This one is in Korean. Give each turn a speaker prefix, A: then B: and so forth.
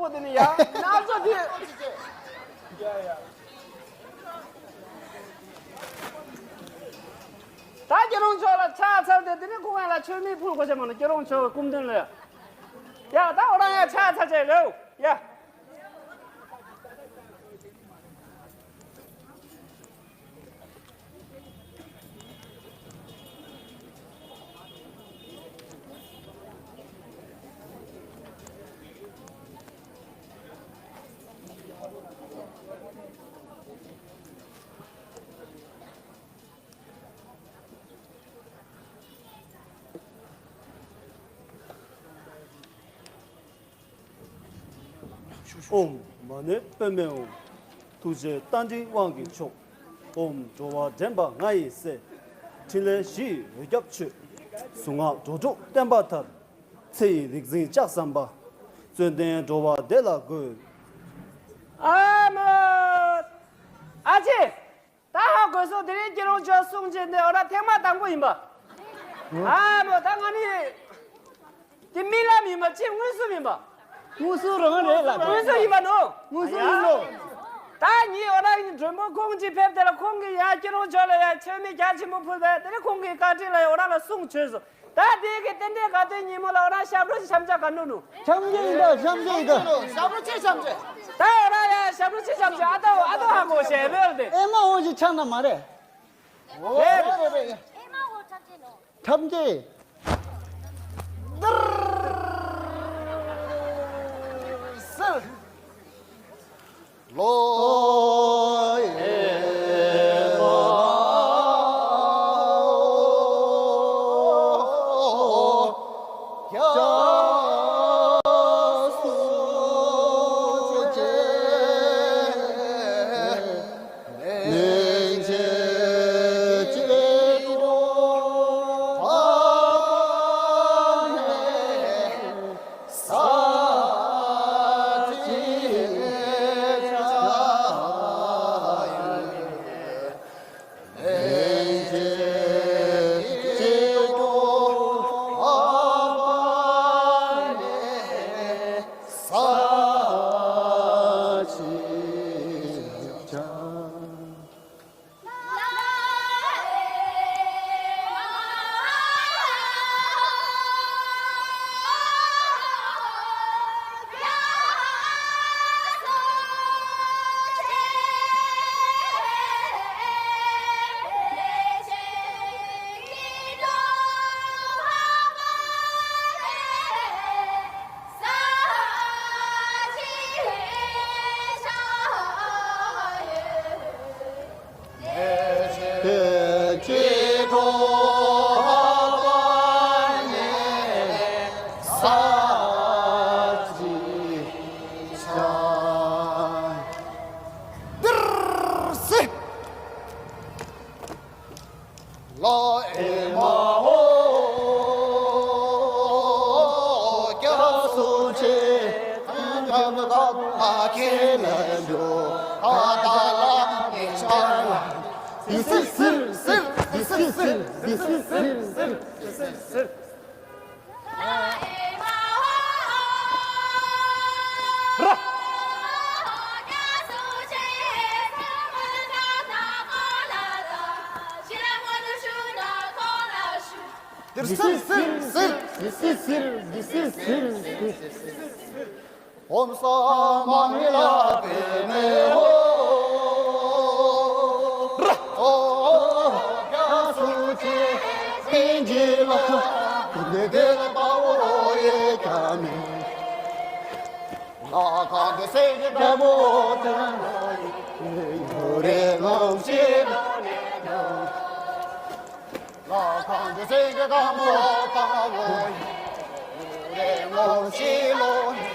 A: 보더니 야 나서 뒤 야야 다 결혼 줘라 차 살때더니 공항에 처음에 풀고 자면 결혼 줘 꿈들래 야다 오랑에 차 타자고 야
B: 만에 빼면 두제 단지 왕기 총 좋아 젠바 나이세 틸레시 외ገብ치 송아 조조 템바타 세이 릭진 짝삼바 전된 좋아 데라고
A: 아뭐 아직 다 하고서 들이 결혼 줘 송진데 어라 택마 당고 임바 아뭐 당연히 김밀람이 뭐 지금 무슨 임바
C: 무슨 랑을
A: 무슨 임바 너
C: 무슨 일로
A: 다니 어라 전부 공지 뵙더라 공기 야 결혼 줘라 처음에 같이 못 풀다 내가 공기 가지라 어라라 송 줘서 다 되게 땐데 가더니 뭐라 어라 샤브르 참자 간노노
C: 잠재이다
D: 샤브르치 잠재.
A: 다 어라야 샤브르 참자 아도 하고 쉐벨데
C: 에마 오지 찬나 말해 잠재
D: 옴사마밀라 베메호 가수체 빈질라 내게라 바오로에 가미 나간데 세계가 못한 노래 없이 나간데 세계가 못하고 노래 없이